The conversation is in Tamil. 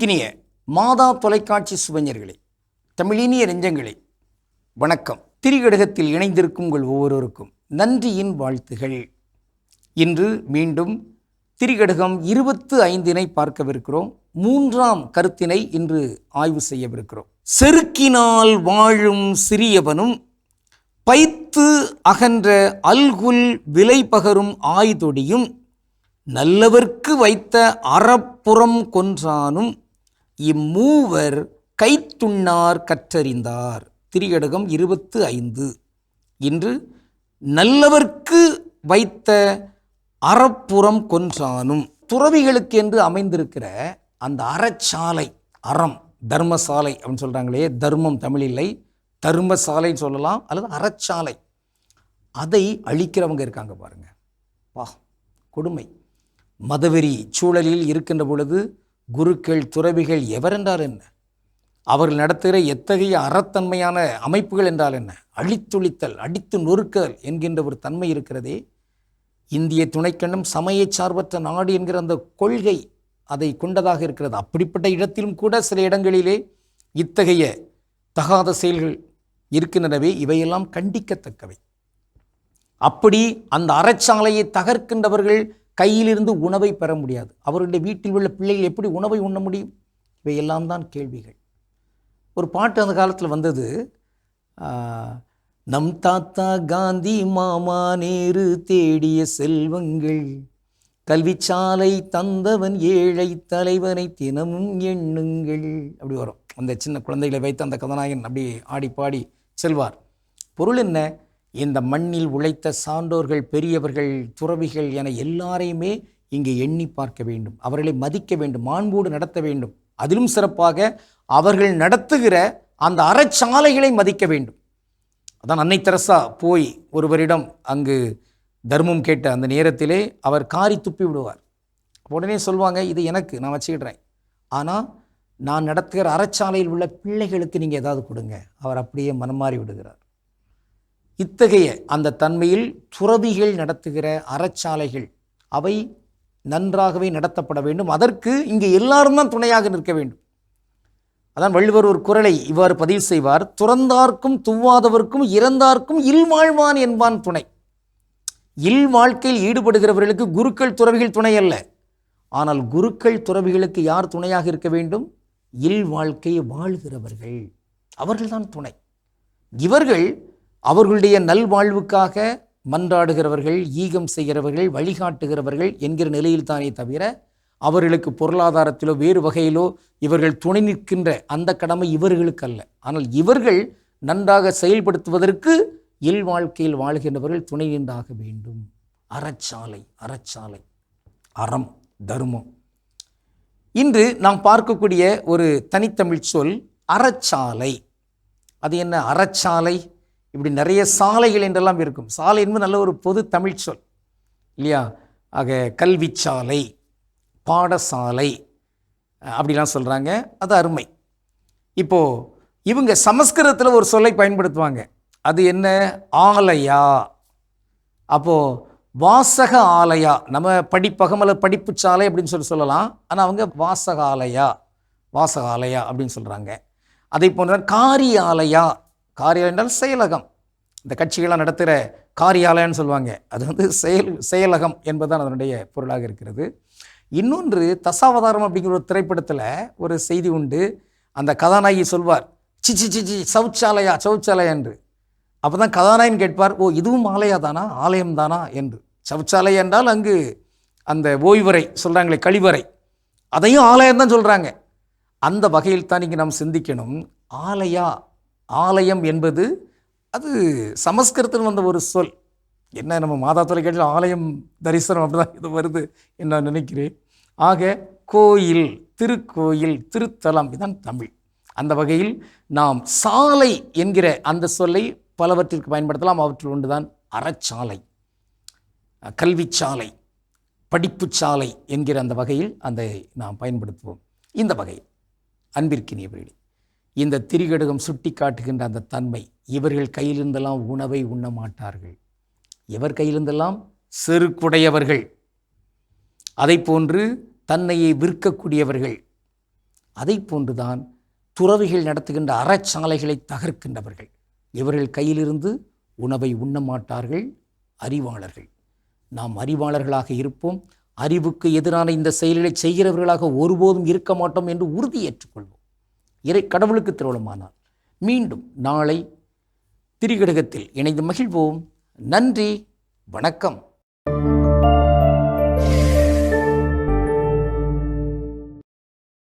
அன்பிற்கினிய மாதா தொலைக்காட்சி சுவைஞர்களே, தமிழினிய நெஞ்சங்களே, வணக்கம். திரிகடுகத்தில் இணைந்திருக்கும் உங்கள் ஒவ்வொருவருக்கும் நன்றியின் வாழ்த்துகள். இன்று மீண்டும் திரிகடுகம் 25 பார்க்கவிருக்கிறோம். 3ஆம் கருத்தினை இன்று ஆய்வு செய்யவிருக்கிறோம். செருக்கினால் வாழும் சிறியவனும் பைத்து அகன்ற அல்குல் விலை பகரும் ஆய்தொடியும் நல்லவர்க்கு வைத்த அறப்புறம் கொன்றானும் இம்மூவர் கைத்துண்ணார் கற்றறிந்தார். திரிகடுகம் 25. இன்று நல்லவர்க்கு வைத்த அறப்புறம் கொன்றானும். துறவிகளுக்கு என்று அமைந்திருக்கிற அந்த அறச்சாலை, அறம் தர்மசாலை அப்படின்னு சொல்கிறாங்களே, தர்மம் தமிழில்லை, தர்மசாலைன்னு சொல்லலாம், அல்லது அறச்சாலை. அதை அழிக்கிறவங்க இருக்காங்க பாருங்க. கொடுமை. மதவெறி சூழலில் இருக்கின்ற பொழுது குருக்கள் துறவிகள் எவரென்றால் என்ன, அவர்கள் நடத்துகிற எத்தகைய அறத்தன்மையான அமைப்புகள் என்றால் என்ன, அழித்தொழித்தல், அடித்து நொறுக்கல் என்கின்ற ஒரு தன்மை இருக்கிறதே. இந்திய துணைக்கண்டம் சமய சார்பற்ற நாடு என்கிற அந்த கொள்கை அதை கொண்டதாக இருக்கிறது. அப்படிப்பட்ட இடத்திலும் கூட சில இடங்களிலே இத்தகைய தகாத செயல்கள் இருக்கின்றனவே. இவையெல்லாம் கண்டிக்கத்தக்கவை. அப்படி அந்த அறச்சாலையை தகர்க்கின்றவர்கள் கையிலிருந்து உணவை பெற முடியாது. அவருடைய வீட்டில் உள்ள பிள்ளைகள் எப்படி உணவை உண்ண முடியும்? இவையெல்லாம் தான் கேள்விகள். ஒரு பாட்டு அந்த காலத்தில் வந்தது, நம் தாத்தா காந்தி மாமா நேரு தேடிய செல்வங்கள், கல்விச்சாலை தந்தவன் ஏழை தலைவனை தினமும் எண்ணுங்கள். அப்படி வரும். அந்த சின்ன குழந்தைகளை வைத்து அந்த கதாநாயகன் அப்படி ஆடி பாடி செல்வார். பொருள் என்ன? இந்த மண்ணில் உழைத்த சான்றோர்கள், பெரியவர்கள், துறவிகள் என எல்லாரையுமே இங்கே எண்ணி பார்க்க வேண்டும், அவர்களை மதிக்க வேண்டும், மாண்போடு நடத்த வேண்டும். அதிலும் சிறப்பாக அவர்கள் நடத்துகிற அந்த அறச்சாலைகளை மதிக்க வேண்டும். அதான் அன்னை தெரசா போய் ஒருவரிடம் அங்கு தர்மம் கேட்ட அந்த நேரத்திலே அவர் காரி துப்பி விடுவார். உடனே சொல்லுவாங்க, இது எனக்கு, நான் வச்சுக்கிடுறேன், ஆனால் நான் நடத்துகிற அறச்சாலையில் உள்ள பிள்ளைகளுக்கு நீங்கள் ஏதாவது கொடுங்க. அவர் அப்படியே மனமாறி விடுகிறார். இத்தகைய அந்த தன்மையில் துறவிகள் நடத்துகிற அறச்சாலைகள் அவை நன்றாகவே நடத்தப்பட வேண்டும். அதற்கு இங்கே எல்லாரும் தான் துணையாக நிற்க வேண்டும். அதான் வள்ளுவர் ஒரு குறளை இவ்வாறு பதிவு செய்வார், துறந்தார்க்கும் துவாதவர்க்கும் இறந்தார்க்கும் இல்வாழ்வான் என்பான் துணை. இல் வாழ்க்கையில் ஈடுபடுகிறவர்களுக்கு குருக்கள் துறவிகள் துணை அல்ல. ஆனால் குருக்கள் துறவிகளுக்கு யார் துணையாக இருக்க வேண்டும்? இல் வாழ்க்கையை வாழ்கிறவர்கள், அவர்கள்தான் துணை. இவர்கள் அவர்களுடைய நல்வாழ்வுக்காக மன்றாடுகிறவர்கள், ஈகம் செய்கிறவர்கள், வழிகாட்டுகிறவர்கள் என்கிற நிலையில் தானே தவிர அவர்களுக்கு பொருளாதாரத்திலோ வேறு வகையிலோ இவர்கள் துணை நிற்கின்ற அந்த கடமை இவர்களுக்கு அல்ல. ஆனால் இவர்கள் நன்றாக செயல்படுத்துவதற்கு இல் வாழ்க்கையில் வாழ்கின்றவர்கள் துணை நின்றாக வேண்டும். அறச்சாலை, அறச்சாலை, அறம், தர்மம். இன்று நாம் பார்க்கக்கூடிய ஒரு தனித்தமிழ் சொல் அறச்சாலை. அது என்ன அறச்சாலை? இப்படி நிறைய சாலைகள் என்றெல்லாம் இருக்கும். சாலை என்பது நல்ல ஒரு பொது தமிழ் சொல் இல்லையா? ஆக கல்விச்சாலை, பாடசாலை அப்படிலாம் சொல்கிறாங்க. அது அருமை. இப்போது இவங்க சமஸ்கிருதத்தில் ஒரு சொல்லை பயன்படுத்துவாங்க. அது என்ன? ஆலயா. அப்போது வாசக ஆலயா, நம்ம படிப்பகம் அல்லது படிப்பு சாலை அப்படின்னு சொல்லலாம். ஆனால் அவங்க வாசகாலயா, வாசகாலயா அப்படின்னு சொல்கிறாங்க. அதே போன்ற காரியாலயா, காரியாலயம் என்றால் செயலகம். இந்த கட்சிகளாக நடத்துகிற காரியாலயம்னு சொல்லுவாங்க. அது செயலகம் என்பதுதான் அதனுடைய பொருளாக இருக்கிறது. இன்னொன்று, தசாவதாரம் அப்படிங்கிற ஒரு திரைப்படத்தில் ஒரு செய்தி உண்டு. அந்த கதாநாயகி சொல்வார், சிச்சி சிச்சி சௌச்சாலயா, சௌச்சாலயா என்று. அப்போ தான் கதாநாயகன் கேட்பார், ஓ இதுவும் ஆலயா தானா, ஆலயம் தானா என்று. சௌச்சாலயம் என்றால் அங்கு அந்த ஓய்வறை சொல்கிறாங்களே, கழிவறை, அதையும் ஆலயம் தான் சொல்கிறாங்க. அந்த வகையில் தான் இங்கே நாம் சிந்திக்கணும். ஆலயா, ஆலயம் என்பது அது சமஸ்கிருதத்தில் வந்த ஒரு சொல். என்ன, நம்ம மாதா தொலைக்காட்சியில் ஆலயம் தரிசனம் அப்படிதான் இது வருது என்று நான் நினைக்கிறேன். ஆக கோயில், திருக்கோயில், திருத்தலம், இதுதான் தமிழ். அந்த வகையில் நாம் சாலை என்கிற அந்த சொல்லை பலவற்றிற்கு பயன்படுத்தலாம். அவற்றில் ஒன்றுதான் அறச்சாலை, கல்விச்சாலை, படிப்புச்சாலை என்கிற அந்த வகையில் அதை நாம் பயன்படுத்துவோம். இந்த வகையில் அன்பிற்கினியவர்களே, இந்த திரிகடுகம் சுட்டி காட்டுகின்ற அந்த தன்மை, இவர்கள் கையிலிருந்தெல்லாம் உணவை உண்ண மாட்டார்கள். எவர் கையிலிருந்தெல்லாம்? செருக்குடையவர்கள், அதை போன்று தன்னையை விற்கக்கூடியவர்கள், அதை போன்றுதான் துறவிகள் நடத்துகின்ற அறச்சாலைகளை தகர்க்கின்றவர்கள். இவர்கள் கையிலிருந்து உணவை உண்ண மாட்டார்கள் அறிவாளர்கள். நாம் அறிவாளர்களாக இருப்போம். அறிவுக்கு எதிரான இந்த செயல்களை செய்கிறவர்களாக ஒருபோதும் இருக்க மாட்டோம் என்று உறுதி ஏற்றுக்கொள்வோம். கடவுளுக்கு திருவுளமானால் மீண்டும் நாளை திரிகடகத்தில் இணைந்து மகிழ்வோம். நன்றி, வணக்கம்.